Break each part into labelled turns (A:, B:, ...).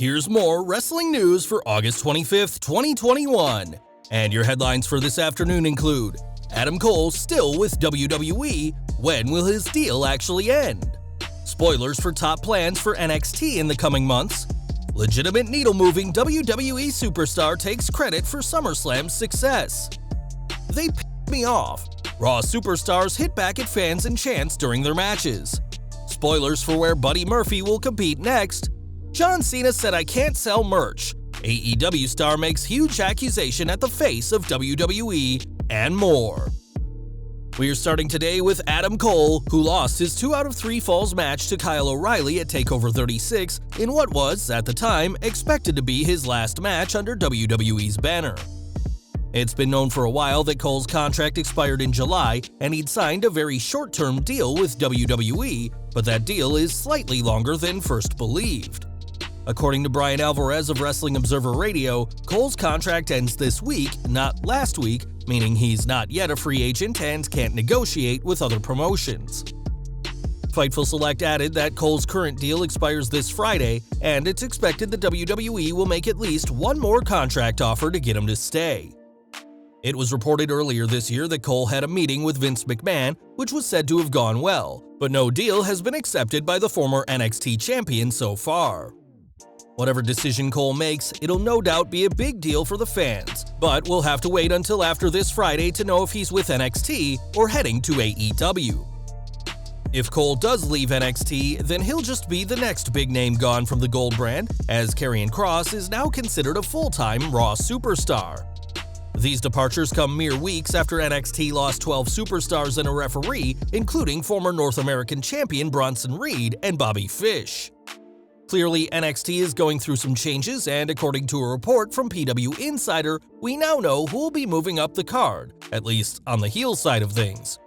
A: Here's more wrestling news for August 25th, 2021. And your headlines for this afternoon include: Adam Cole still with WWE, when will his deal actually end? Spoilers for top plans for NXT in the coming months. Legitimate needle-moving WWE superstar takes credit for SummerSlam's success. They pissed me off. Raw superstars hit back at fans and chants during their matches. Spoilers for where Buddy Murphy will compete next. John Cena said I can't sell merch. AEW star makes huge accusation at the face of WWE, and more. We are starting today with Adam Cole, who lost his 2 out of 3 falls match to Kyle O'Reilly at TakeOver 36 in what was, at the time, expected to be his last match under WWE's banner. It's been known for a while that Cole's contract expired in July, and he'd signed a very short-term deal with WWE, but that deal is slightly longer than first believed. According to Brian Alvarez of Wrestling Observer Radio, Cole's contract ends this week, not last week, meaning he's not yet a free agent and can't negotiate with other promotions. Fightful Select added that Cole's current deal expires this Friday, and it's expected the WWE will make at least one more contract offer to get him to stay. It was reported earlier this year that Cole had a meeting with Vince McMahon, which was said to have gone well, but no deal has been accepted by the former NXT champion so far. Whatever decision Cole makes, it'll no doubt be a big deal for the fans, but we'll have to wait until after this Friday to know if he's with NXT or heading to AEW. If Cole does leave NXT, then he'll just be the next big name gone from the Gold brand, as Karrion Kross is now considered a full-time Raw superstar. These departures come mere weeks after NXT lost 12 superstars and a referee, including former North American champion Bronson Reed and Bobby Fish. Clearly, NXT is going through some changes, and according to a report from PW Insider, we now know who will be moving up the card, at least on the heel side of things.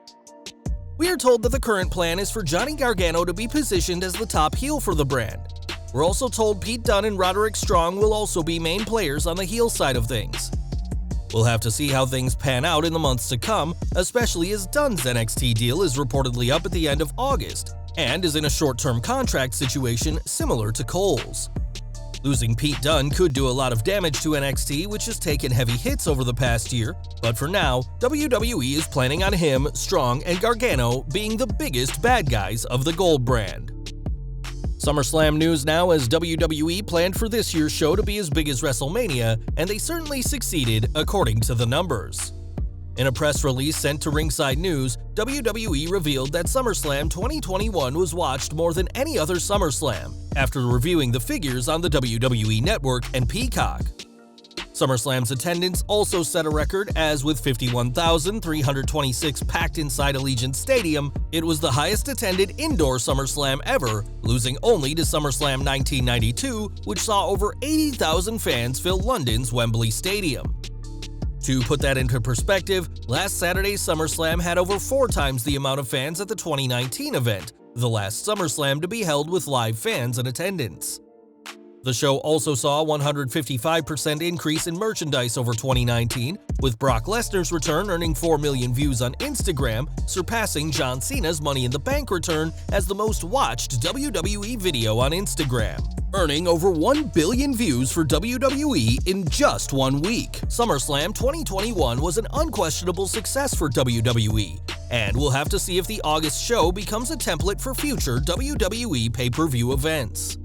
A: We are told that the current plan is for Johnny Gargano to be positioned as the top heel for the brand. We're also told Pete Dunne and Roderick Strong will also be main players on the heel side of things. We'll have to see how things pan out in the months to come, especially as Dunne's NXT deal is reportedly up at the end of August, and is in a short-term contract situation similar to Cole's. Losing Pete Dunne could do a lot of damage to NXT, which has taken heavy hits over the past year, but for now, WWE is planning on him, Strong, and Gargano being the biggest bad guys of the Gold brand. SummerSlam news now, as WWE planned for this year's show to be as big as WrestleMania, and they certainly succeeded according to the numbers. In a press release sent to Ringside News, WWE revealed that SummerSlam 2021 was watched more than any other SummerSlam, after reviewing the figures on the WWE Network and Peacock. SummerSlam's attendance also set a record, as with 51,326 packed inside Allegiant Stadium, it was the highest attended indoor SummerSlam ever, losing only to SummerSlam 1992, which saw over 80,000 fans fill London's Wembley Stadium. To put that into perspective, last Saturday's SummerSlam had over 4 times the amount of fans at the 2019 event, the last SummerSlam to be held with live fans in attendance. The show also saw a 155% increase in merchandise over 2019, with Brock Lesnar's return earning 4 million views on Instagram, surpassing John Cena's Money in the Bank return as the most watched WWE video on Instagram, earning over 1 billion views for WWE in just 1 week. SummerSlam 2021 was an unquestionable success for WWE, and we'll have to see if the August show becomes a template for future WWE pay-per-view events.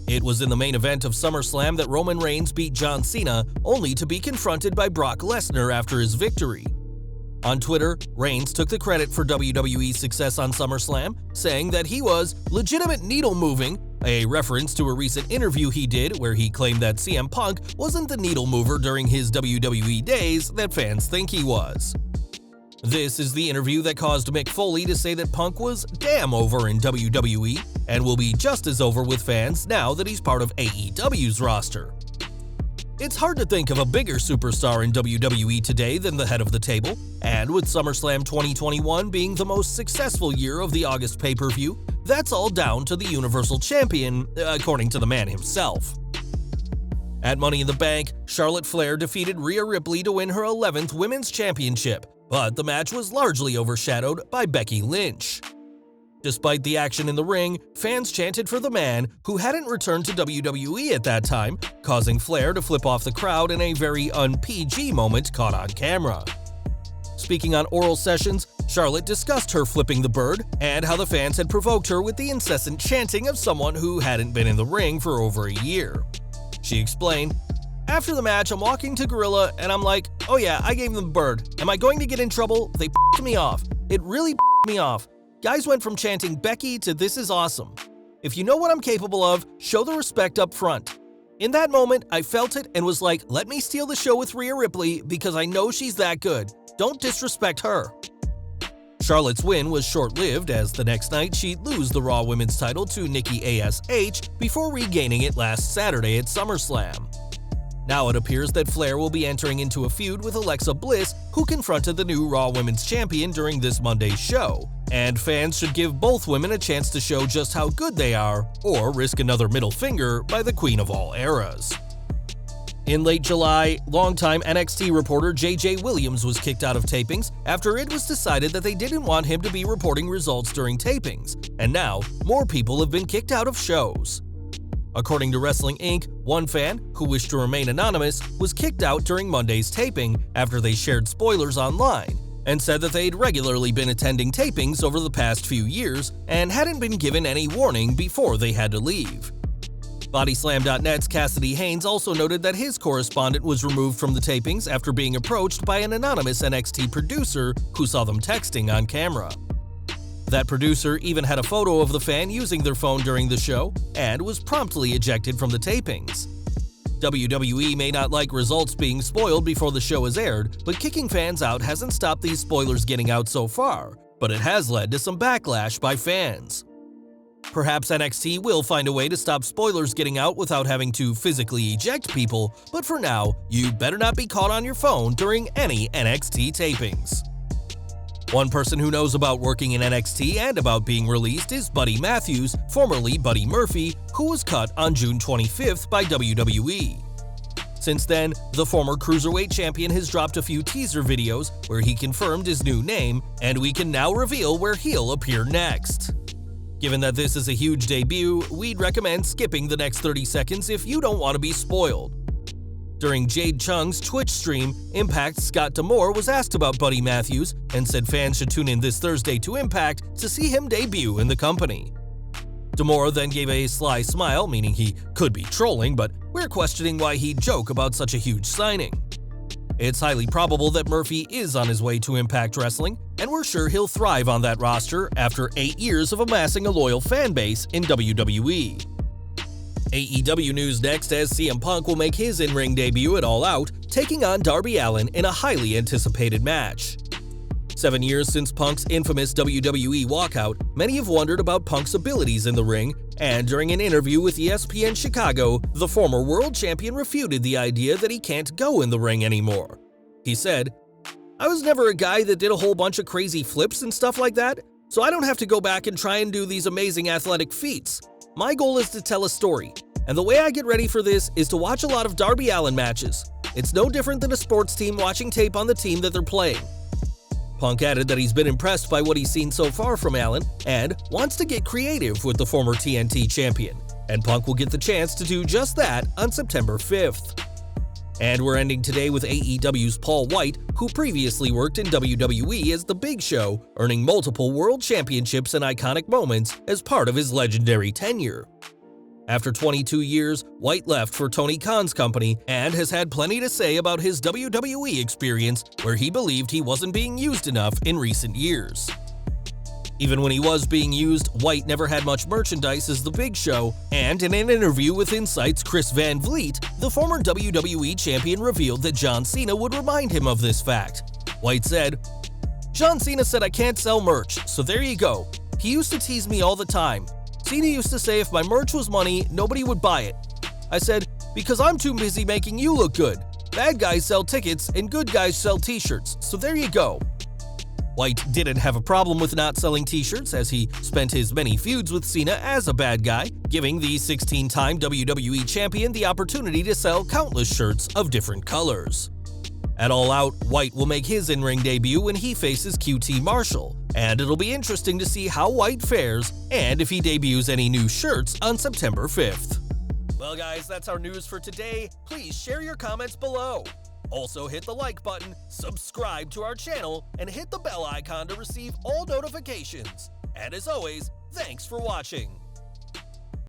A: It was in the main event of SummerSlam that Roman Reigns beat John Cena, only to be confronted by Brock Lesnar after his victory. On Twitter, Reigns took the credit for WWE's success on SummerSlam, saying that he was legitimate needle-moving, a reference to a recent interview he did where he claimed that CM Punk wasn't the needle mover during his WWE days that fans think he was. This is the interview that caused Mick Foley to say that Punk was damn over in WWE and will be just as over with fans now that he's part of AEW's roster. It's hard to think of a bigger superstar in WWE today than the head of the table, and with SummerSlam 2021 being the most successful year of the August pay-per-view, that's all down to the Universal Champion, according to the man himself. At Money in the Bank, Charlotte Flair defeated Rhea Ripley to win her 11th Women's Championship, but the match was largely overshadowed by Becky Lynch. Despite the action in the ring, fans chanted for the man who hadn't returned to WWE at that time, causing Flair to flip off the crowd in a very un-PG moment caught on camera. Speaking on oral sessions, Charlotte discussed her flipping the bird and how the fans had provoked her with the incessant chanting of someone who hadn't been in the ring for over a year. She explained, "After the match, I'm walking to Gorilla and I'm like, oh yeah, I gave them the bird. Am I going to get in trouble? They p***ed me off. It really p***ed me off. Guys went from chanting Becky to this is awesome. If you know what I'm capable of, show the respect up front. In that moment, I felt it and was like, let me steal the show with Rhea Ripley because I know she's that good. Don't disrespect her." Charlotte's win was short-lived, as the next night she'd lose the Raw Women's title to Nikki ASH before regaining it last Saturday at SummerSlam. Now it appears that Flair will be entering into a feud with Alexa Bliss, who confronted the new Raw Women's Champion during this Monday's show, and fans should give both women a chance to show just how good they are, or risk another middle finger by the Queen of All Eras. In late July, longtime NXT reporter JJ Williams was kicked out of tapings after it was decided that they didn't want him to be reporting results during tapings, and now more people have been kicked out of shows. According to Wrestling Inc., one fan, who wished to remain anonymous, was kicked out during Monday's taping after they shared spoilers online and said that they'd regularly been attending tapings over the past few years and hadn't been given any warning before they had to leave. Bodyslam.net's Cassidy Haynes also noted that his correspondent was removed from the tapings after being approached by an anonymous NXT producer who saw them texting on camera. That producer even had a photo of the fan using their phone during the show and was promptly ejected from the tapings. WWE may not like results being spoiled before the show is aired, but kicking fans out hasn't stopped these spoilers getting out so far, but it has led to some backlash by fans. Perhaps NXT will find a way to stop spoilers getting out without having to physically eject people, but for now, you better not be caught on your phone during any NXT tapings. One person who knows about working in NXT and about being released is Buddy Matthews, formerly Buddy Murphy, who was cut on June 25th by WWE. Since then, the former Cruiserweight champion has dropped a few teaser videos where he confirmed his new name, and we can now reveal where he'll appear next. Given that this is a huge debut, we'd recommend skipping the next 30 seconds if you don't want to be spoiled. During Jade Chung's Twitch stream, Impact's Scott D'Amore was asked about Buddy Matthews and said fans should tune in this Thursday to Impact to see him debut in the company. D'Amore then gave a sly smile, meaning he could be trolling, but we're questioning why he'd joke about such a huge signing. It's highly probable that Murphy is on his way to Impact Wrestling, and we're sure he'll thrive on that roster after 8 years of amassing a loyal fan base in WWE. AEW news next, as CM Punk will make his in-ring debut at All Out, taking on Darby Allin in a highly anticipated match. 7 years since Punk's infamous WWE walkout, many have wondered about Punk's abilities in the ring, and during an interview with ESPN Chicago, the former world champion refuted the idea that he can't go in the ring anymore. He said, "I was never a guy that did a whole bunch of crazy flips and stuff like that, so I don't have to go back and try and do these amazing athletic feats. My goal is to tell a story, and the way I get ready for this is to watch a lot of Darby Allin matches. It's no different than a sports team watching tape on the team that they're playing." Punk added that he's been impressed by what he's seen so far from Allin and wants to get creative with the former TNT champion, and Punk will get the chance to do just that on September 5th. And we're ending today with AEW's Paul White, who previously worked in WWE as The Big Show, earning multiple world championships and iconic moments as part of his legendary tenure. After 22 years, White left for Tony Khan's company and has had plenty to say about his WWE experience, where he believed he wasn't being used enough in recent years. Even when he was being used, White never had much merchandise as The Big Show, and in an interview with Insight's Chris Van Vliet, the former WWE champion revealed that John Cena would remind him of this fact. White said, "John Cena said I can't sell merch, so there you go. He used to tease me all the time. Cena used to say if my merch was money, nobody would buy it. I said, because I'm too busy making you look good. Bad guys sell tickets and good guys sell t-shirts, so there you go." White didn't have a problem with not selling t-shirts, as he spent his many feuds with Cena as a bad guy, giving the 16-time WWE champion the opportunity to sell countless shirts of different colors. At All Out, White will make his in-ring debut when he faces QT Marshall, and it'll be interesting to see how White fares and if he debuts any new shirts on September 5th. Well guys, that's our news for today. Please share your comments below. Also hit the like button, subscribe to our channel, and hit the bell icon to receive all notifications. And as always, thanks for watching.